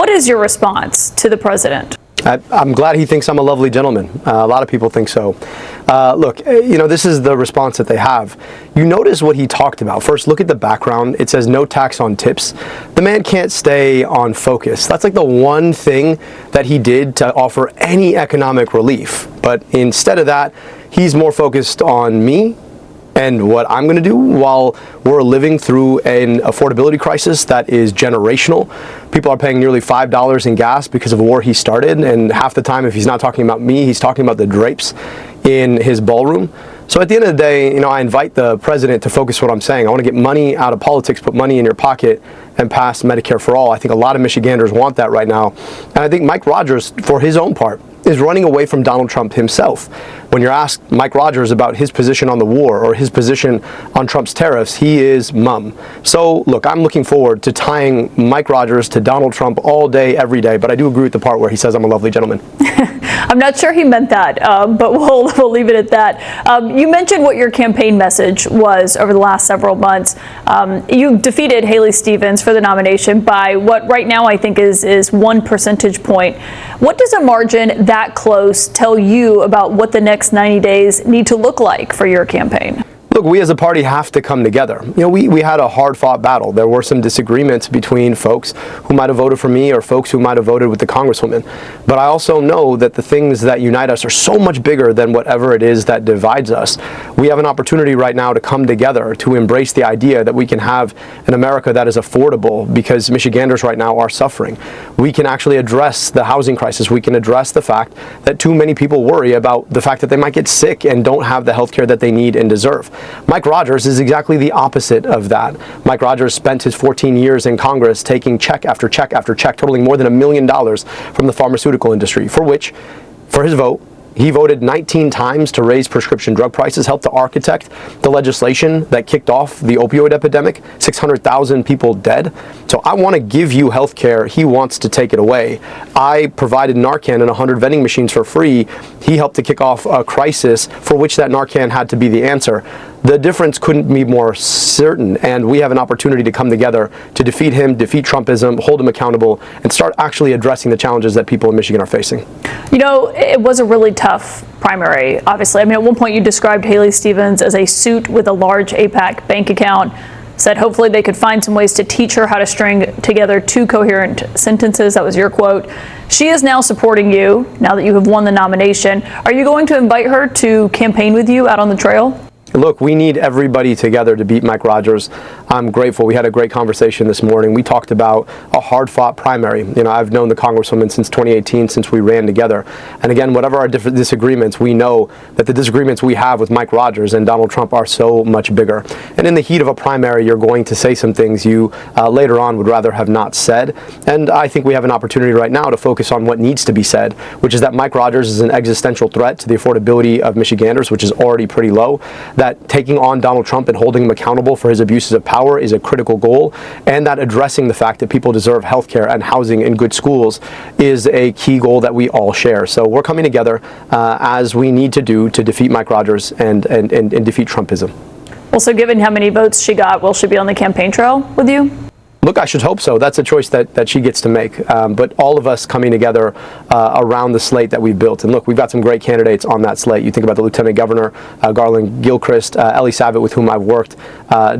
What is your response to the president? I'm glad he thinks I'm a lovely gentleman. A lot of people think so. Look, this is the response that they have. You notice what he talked about. First, look at the background. It says no tax on tips. The man can't stay on focus. That's like the one thing that he did to offer any economic relief. But instead of that, he's more focused on me and what I'm going to do while we're living through an affordability crisis that is generational. People are paying nearly $5 in gas because of a war he started, and half the time, if he's not talking about me, he's talking about the drapes in his ballroom. So at the end of the day, I invite the president to focus what I'm saying. I want to get money out of politics, put money in your pocket, and pass Medicare for all. I think a lot of Michiganders want that right now. And I think Mike Rogers, for his own part, is running away from Donald Trump himself. When you're asked Mike Rogers about his position on the war or his position on Trump's tariffs, he is mum. So look, I'm looking forward to tying Mike Rogers to Donald Trump all day, every day, but I do agree with the part where he says I'm a lovely gentleman. I'm not sure he meant that, but we'll leave it at that. You mentioned what your campaign message was over the last several months. You defeated Haley Stevens for the nomination by what right now I think is 1 percentage point. What does a margin that close tell you about what the next 90 days need to look like for your campaign? Look, we as a party have to come together. We had a hard-fought battle. There were some disagreements between folks who might have voted for me or folks who might have voted with the Congresswoman. But I also know that the things that unite us are so much bigger than whatever it is that divides us. We have an opportunity right now to come together to embrace the idea that we can have an America that is affordable, because Michiganders right now are suffering. We can actually address the housing crisis. We can address the fact that too many people worry about the fact that they might get sick and don't have the health care that they need and deserve. Mike Rogers is exactly the opposite of that. Mike Rogers spent his 14 years in Congress taking check after check after check, totaling more than $1 million from the pharmaceutical industry, for his vote, he voted 19 times to raise prescription drug prices, helped to architect the legislation that kicked off the opioid epidemic, 600,000 people dead. So I want to give you health care. He wants to take it away. I provided Narcan and 100 vending machines for free. He helped to kick off a crisis for which that Narcan had to be the answer. The difference couldn't be more certain, and we have an opportunity to come together to defeat him, defeat Trumpism, hold him accountable, and start actually addressing the challenges that people in Michigan are facing. It was a really tough primary, obviously. I mean, at one point you described Haley Stevens as a suit with a large APAC bank account, said hopefully they could find some ways to teach her how to string together 2 coherent sentences. That was your quote. She is now supporting you, now that you have won the nomination. Are you going to invite her to campaign with you out on the trail? Look, we need everybody together to beat Mike Rogers. I'm grateful. We had a great conversation this morning. We talked about a hard-fought primary. I've known the Congresswoman since 2018, since we ran together. And again, whatever our different disagreements, we know that the disagreements we have with Mike Rogers and Donald Trump are so much bigger. And in the heat of a primary, you're going to say some things you later on would rather have not said. And I think we have an opportunity right now to focus on what needs to be said, which is that Mike Rogers is an existential threat to the affordability of Michiganders, which is already pretty low. That taking on Donald Trump and holding him accountable for his abuses of power is a critical goal, and that addressing the fact that people deserve health care and housing and good schools is a key goal that we all share. So we're coming together as we need to do to defeat Mike Rogers and defeat Trumpism. Well, so given how many votes she got, will she be on the campaign trail with you? Look, I should hope so. That's a choice that she gets to make. But all of us coming together around the slate that we've built. And look, we've got some great candidates on that slate. You think about the Lieutenant Governor, Garland Gilchrist, Ellie Savitt, with whom I've worked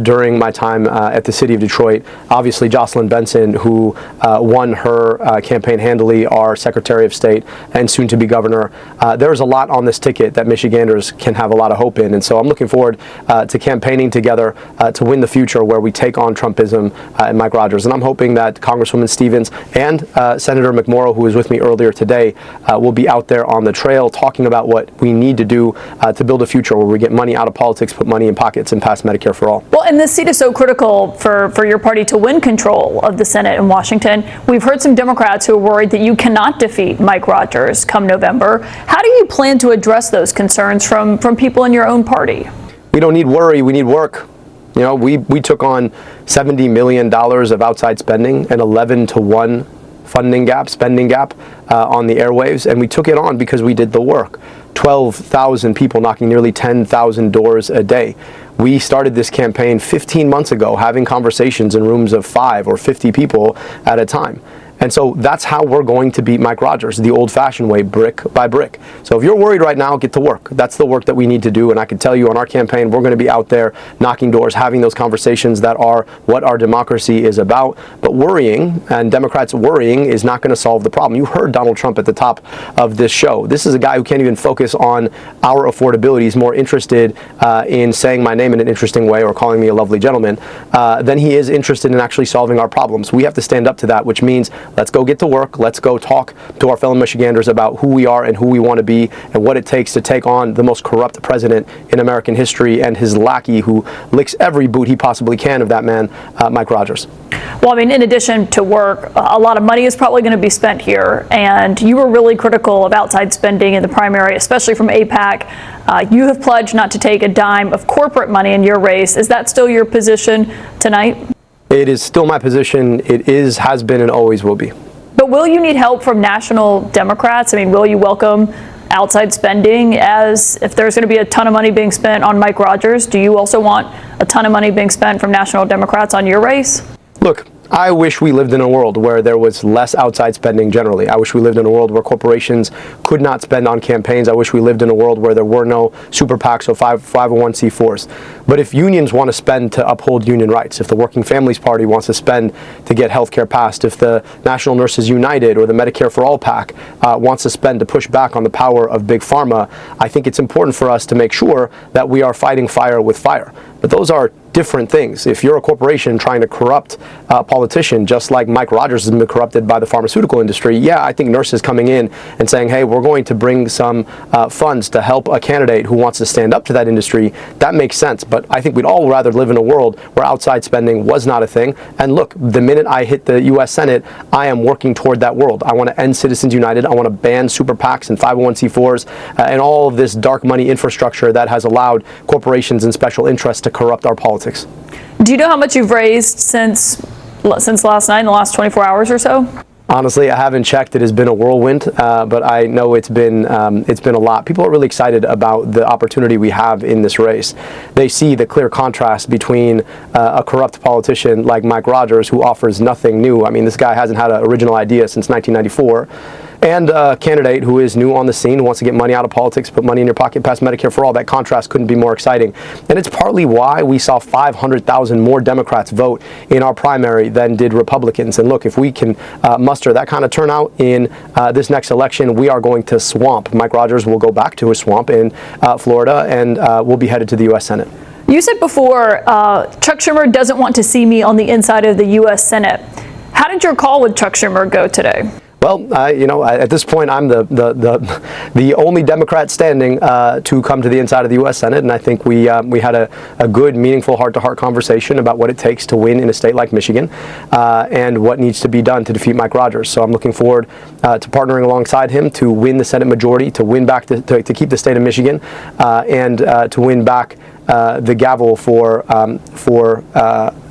during my time at the city of Detroit. Obviously, Jocelyn Benson, who won her campaign handily, our Secretary of State and soon to be governor. There's a lot on this ticket that Michiganders can have a lot of hope in. And so I'm looking forward to campaigning together to win the future where we take on Trumpism and Mike Rogers. And I'm hoping that Congresswoman Stevens and Senator McMorrow, who was with me earlier today, will be out there on the trail talking about what we need to do to build a future where we get money out of politics, put money in pockets, and pass Medicare for all. Well, and this seat is so critical for your party to win control of the Senate in Washington. We've heard some Democrats who are worried that you cannot defeat Mike Rogers come November. How do you plan to address those concerns from people in your own party? We don't need worry, we need work. We took on $70 million of outside spending, an 11-to-1 spending gap on the airwaves, and we took it on because we did the work. 12,000 people knocking nearly 10,000 doors a day. We started this campaign 15 months ago, having conversations in rooms of 5 or 50 people at a time. And so that's how we're going to beat Mike Rogers, the old-fashioned way, brick by brick. So if you're worried right now, get to work. That's the work that we need to do. And I can tell you on our campaign, we're going to be out there knocking doors, having those conversations that are what our democracy is about. But worrying, and Democrats worrying, is not going to solve the problem. You heard Donald Trump at the top of this show. This is a guy who can't even focus on our affordability. He's more interested in saying my name in an interesting way or calling me a lovely gentleman than he is interested in actually solving our problems. We have to stand up to that, which means let's go get to work. Let's go talk to our fellow Michiganders about who we are and who we want to be and what it takes to take on the most corrupt president in American history and his lackey who licks every boot he possibly can of that man, Mike Rogers. Well, I mean, in addition to work, a lot of money is probably going to be spent here, and you were really critical of outside spending in the primary, especially from AIPAC. You have pledged not to take a dime of corporate money in your race. Is that still your position tonight? It is still my position. It is, has been, and always will be. But will you need help from national Democrats? I mean, will you welcome outside spending as if there's going to be a ton of money being spent on Mike Rogers? Do you also want a ton of money being spent from national Democrats on your race? Look, I wish we lived in a world where there was less outside spending generally. I wish we lived in a world where corporations could not spend on campaigns. I wish we lived in a world where there were no super PACs or 501c4s. But if unions want to spend to uphold union rights, if the Working Families Party wants to spend to get health care passed, if the National Nurses United or the Medicare for All PAC wants to spend to push back on the power of Big Pharma, I think it's important for us to make sure that we are fighting fire with fire. But those are different things. If you're a corporation trying to corrupt a politician, just like Mike Rogers has been corrupted by the pharmaceutical industry, yeah, I think nurses coming in and saying, hey, we're going to bring some funds to help a candidate who wants to stand up to that industry, that makes sense. But I think we'd all rather live in a world where outside spending was not a thing. And look, the minute I hit the U.S. Senate, I am working toward that world. I want to end Citizens United. I want to ban super PACs and 501c4s and all of this dark money infrastructure that has allowed corporations and special interests to corrupt our politics. Do you know how much you've raised since last night, in the last 24 hours or so? Honestly, I haven't checked. It has been a whirlwind, but I know it's been a lot. People are really excited about the opportunity we have in this race. They see the clear contrast between a corrupt politician like Mike Rogers, who offers nothing new. I mean, this guy hasn't had an original idea since 1994. And a candidate who is new on the scene, who wants to get money out of politics, put money in your pocket, pass Medicare for All. That contrast couldn't be more exciting. And it's partly why we saw 500,000 more Democrats vote in our primary than did Republicans. And look, if we can muster that kind of turnout in this next election, we are going to swamp. Mike Rogers will go back to his swamp in Florida, and we'll be headed to the U.S. Senate. You said before, Chuck Schumer doesn't want to see me on the inside of the U.S. Senate. How did your call with Chuck Schumer go today? Well, at this point, I'm the only Democrat standing to come to the inside of the U.S. Senate, and I think we had a good, meaningful, heart-to-heart conversation about what it takes to win in a state like Michigan, and what needs to be done to defeat Mike Rogers. So I'm looking forward to partnering alongside him to win the Senate majority, to win back to keep the state of Michigan, and to win back the gavel for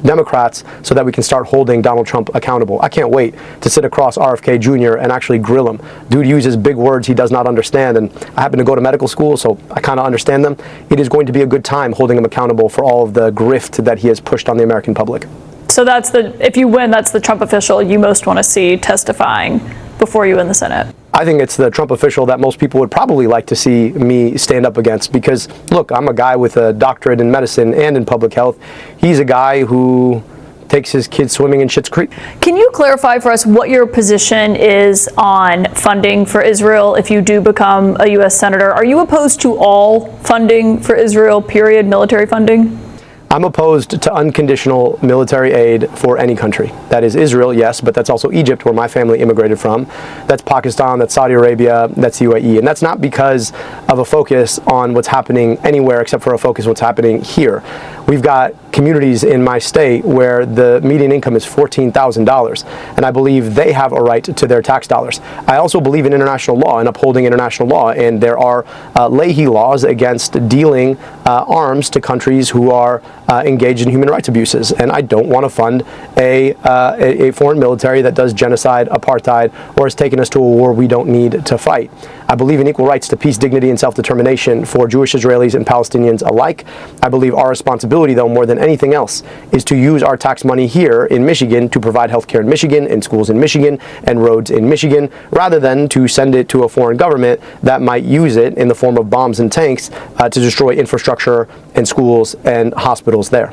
Democrats so that we can start holding Donald Trump accountable. I can't wait to sit across RFK Jr. and actually grill him. Dude uses big words he does not understand, and I happen to go to medical school, so I kind of understand them. It is going to be a good time holding him accountable for all of the grift that he has pushed on the American public. So if you win, that's the Trump official you most want to see testifying before you in the Senate. I think it's the Trump official that most people would probably like to see me stand up against because, look, I'm a guy with a doctorate in medicine and in public health. He's a guy who takes his kids swimming in Schitt's Creek. Can you clarify for us what your position is on funding for Israel if you do become a U.S. Senator? Are you opposed to all funding for Israel, period, military funding? I'm opposed to unconditional military aid for any country. That is Israel, yes, but that's also Egypt, where my family immigrated from. That's Pakistan, that's Saudi Arabia, that's UAE. And that's not because of a focus on what's happening anywhere except for a focus on what's happening here. We've got communities in my state where the median income is $14,000, and I believe they have a right to their tax dollars. I also believe in international law and upholding international law, and there are Leahy laws against dealing arms to countries who are engaged in human rights abuses, and I don't want to fund a foreign military that does genocide, apartheid, or has taken us to a war we don't need to fight. I believe in equal rights to peace, dignity, and self-determination for Jewish Israelis and Palestinians alike. I believe our responsibility, though, more than anything else, is to use our tax money here in Michigan to provide health care in Michigan, and schools in Michigan, and roads in Michigan, rather than to send it to a foreign government that might use it in the form of bombs and tanks to destroy infrastructure and schools and hospitals there.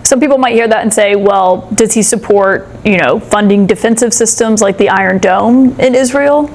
Some people might hear that and say, well, does he support, funding defensive systems like the Iron Dome in Israel?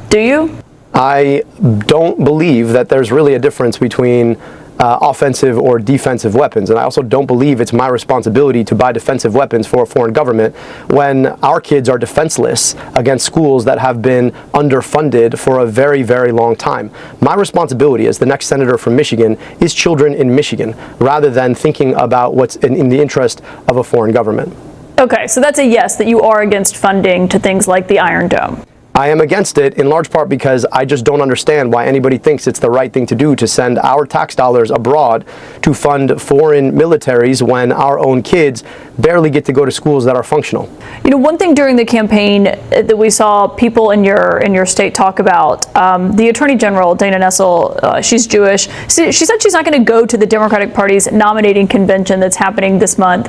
Do you? I don't believe that there's really a difference between offensive or defensive weapons. And I also don't believe it's my responsibility to buy defensive weapons for a foreign government when our kids are defenseless against schools that have been underfunded for a very, very long time. My responsibility as the next senator from Michigan is children in Michigan, rather than thinking about what's in the interest of a foreign government. Okay, so that's a yes, that you are against funding to things like the Iron Dome. I am against it in large part because I just don't understand why anybody thinks it's the right thing to do to send our tax dollars abroad to fund foreign militaries when our own kids barely get to go to schools that are functional. One thing during the campaign that we saw people in your state talk about, the Attorney General, Dana Nessel, she's Jewish. She said she's not going to go to the Democratic Party's nominating convention that's happening this month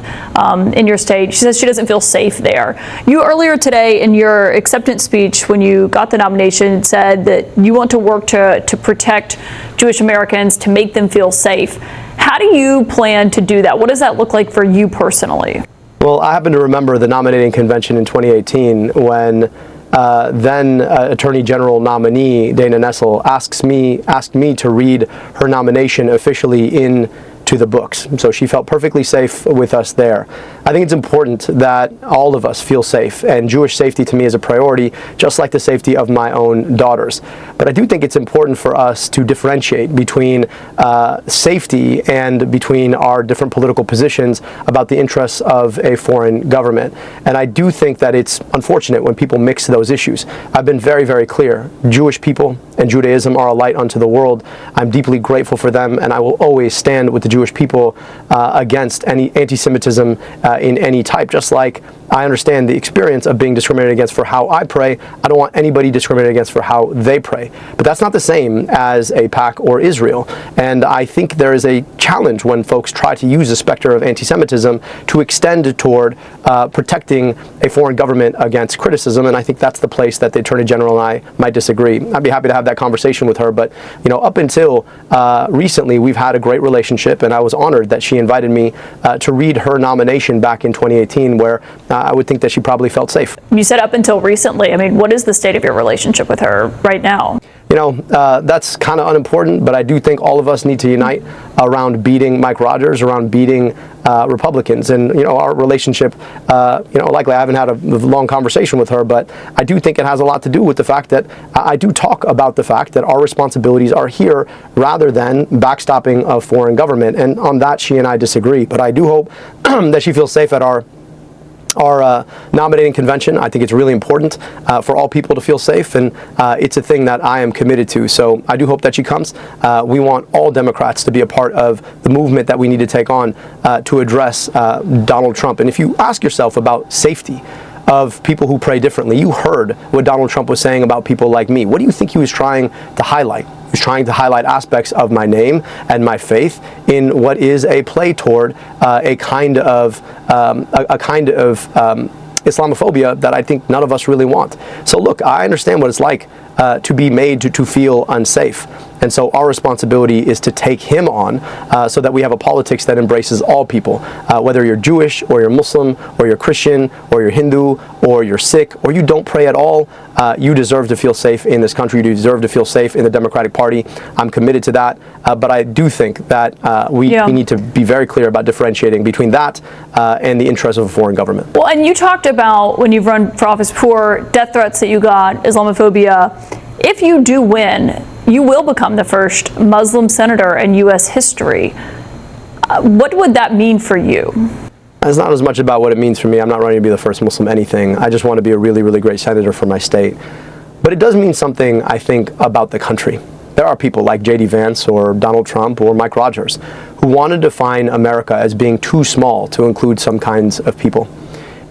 in your state. She says she doesn't feel safe there. You earlier today in your acceptance speech, when you got the nomination, said that you want to work to protect Jewish Americans, to make them feel safe. How do you plan to do that? What does that look like for you personally? Well, I happen to remember the nominating convention in 2018 when then Attorney General nominee Dana Nessel asked me to read her nomination officially into the books. So she felt perfectly safe with us there. I think it's important that all of us feel safe, and Jewish safety to me is a priority, just like the safety of my own daughters. But I do think it's important for us to differentiate between safety and between our different political positions about the interests of a foreign government. And I do think that it's unfortunate when people mix those issues. I've been very, very clear. Jewish people and Judaism are a light unto the world. I'm deeply grateful for them, and I will always stand with the Jewish people against any anti-Semitism in any type, just like I understand the experience of being discriminated against for how I pray. I don't want anybody discriminated against for how they pray. But that's not the same as AIPAC or Israel. And I think there is a challenge when folks try to use the specter of anti-Semitism to extend toward protecting a foreign government against criticism. And I think that's the place that the Attorney General and I might disagree. I'd be happy to have that conversation with her. But up until recently, we've had a great relationship, and I was honored that she invited me to read her nomination back in 2018, where I would think that she probably felt safe. You said up until recently. I mean, what is the state of your relationship with her right now? That's kind of unimportant, but I do think all of us need to unite around beating Mike Rogers, around beating Republicans. And, our relationship, likely I haven't had a long conversation with her, but I do think it has a lot to do with the fact that I do talk about the fact that our responsibilities are here rather than backstopping a foreign government. And on that, she and I disagree. But I do hope that she feels safe at our nominating convention. I think it's really important for all people to feel safe, and it's a thing that I am committed to. So I do hope that she comes. We want all Democrats to be a part of the movement that we need to take on to address Donald Trump. And if you ask yourself about safety of people who pray differently, you heard what Donald Trump was saying about people like me. What do you think he was trying to highlight? He was trying to highlight aspects of my name and my faith in what is a play toward a kind of Islamophobia that I think none of us really want. So look, I understand what it's like to be made to feel unsafe. And so our responsibility is to take him on so that we have a politics that embraces all people, whether you're Jewish or you're Muslim or you're Christian or you're Hindu or you're Sikh or you don't pray at all. You deserve to feel safe in this country. You deserve to feel safe in the Democratic Party. I'm committed to that. But I do think that we need to be very clear about differentiating between that and the interests of a foreign government. Well, and you talked about when you've run for office before, death threats that you got, Islamophobia. If you do win, you will become the first Muslim senator in U.S. history. What would that mean for you? It's not as much about what it means for me. I'm not running to be the first Muslim anything. I just want to be a really, really great senator for my state. But it does mean something, I think, about the country. There are people like J.D. Vance or Donald Trump or Mike Rogers who want to define America as being too small to include some kinds of people.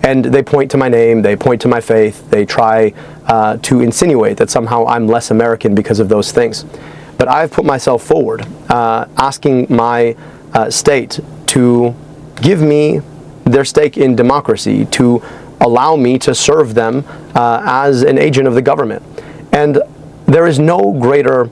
And they point to my name, they point to my faith, they try to insinuate that somehow I'm less American because of those things. But I've put myself forward, asking my state to give me their stake in democracy, to allow me to serve them as an agent of the government. And there is no greater,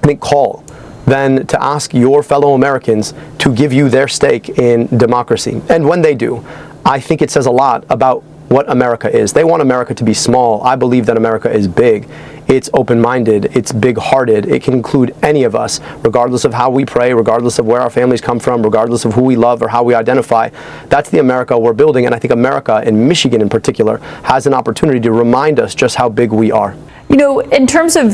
I think, call than to ask your fellow Americans to give you their stake in democracy. And when they do, I think it says a lot about what America is. They want America to be small. I believe that America is big. It's open-minded, it's big-hearted, it can include any of us, regardless of how we pray, regardless of where our families come from, regardless of who we love or how we identify. That's the America we're building, and I think America, and Michigan in particular, has an opportunity to remind us just how big we are. You know, in terms of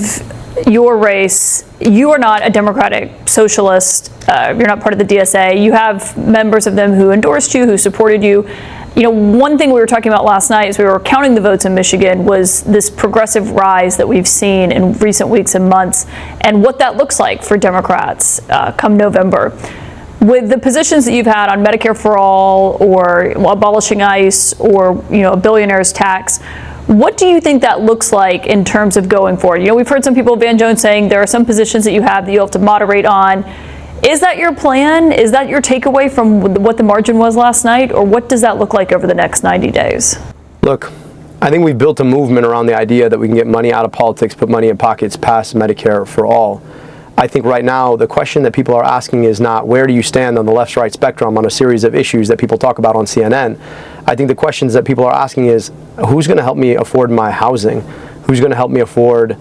your race, you are not a Democratic socialist, you're not part of the DSA, you have members of them who endorsed you, who supported you. You know, one thing we were talking about last night as we were counting the votes in Michigan was this progressive rise that we've seen in recent weeks and months, and what that looks like for Democrats come November. With the positions that you've had on Medicare for All, or abolishing ICE, or a billionaire's tax, what do you think that looks like in terms of going forward? You know, we've heard some people, Van Jones, saying there are some positions that you have to moderate on. Is that your plan? Is that your takeaway from what the margin was last night? Or what does that look like over the next 90 days? Look, I think we've built a movement around the idea that we can get money out of politics, put money in pockets past Medicare for all. I think right now the question that people are asking is not where do you stand on the left-right spectrum on a series of issues that people talk about on CNN. I think the questions that people are asking is who's going to help me afford my housing? Who's going to help me afford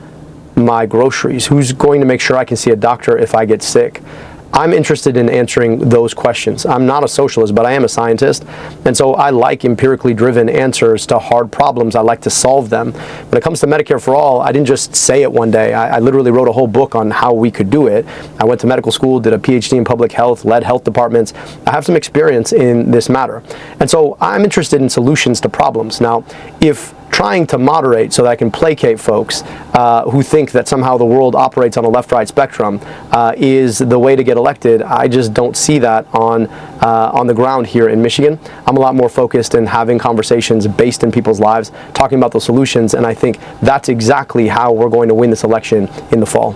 my groceries? Who's going to make sure I can see a doctor if I get sick? I'm interested in answering those questions. I'm not a socialist, but I am a scientist, and so I like empirically driven answers to hard problems. I like to solve them. When it comes to Medicare for All, I didn't just say it one day. I literally wrote a whole book on how we could do it. I went to medical school, did a PhD in public health, led health departments. I have some experience in this matter. And so I'm interested in solutions to problems. Now, if trying to moderate so that I can placate folks who think that somehow the world operates on a left-right spectrum is the way to get elected, I just don't see that on the ground here in Michigan. I'm a lot more focused in having conversations based in people's lives, talking about the solutions, and I think that's exactly how we're going to win this election in the fall.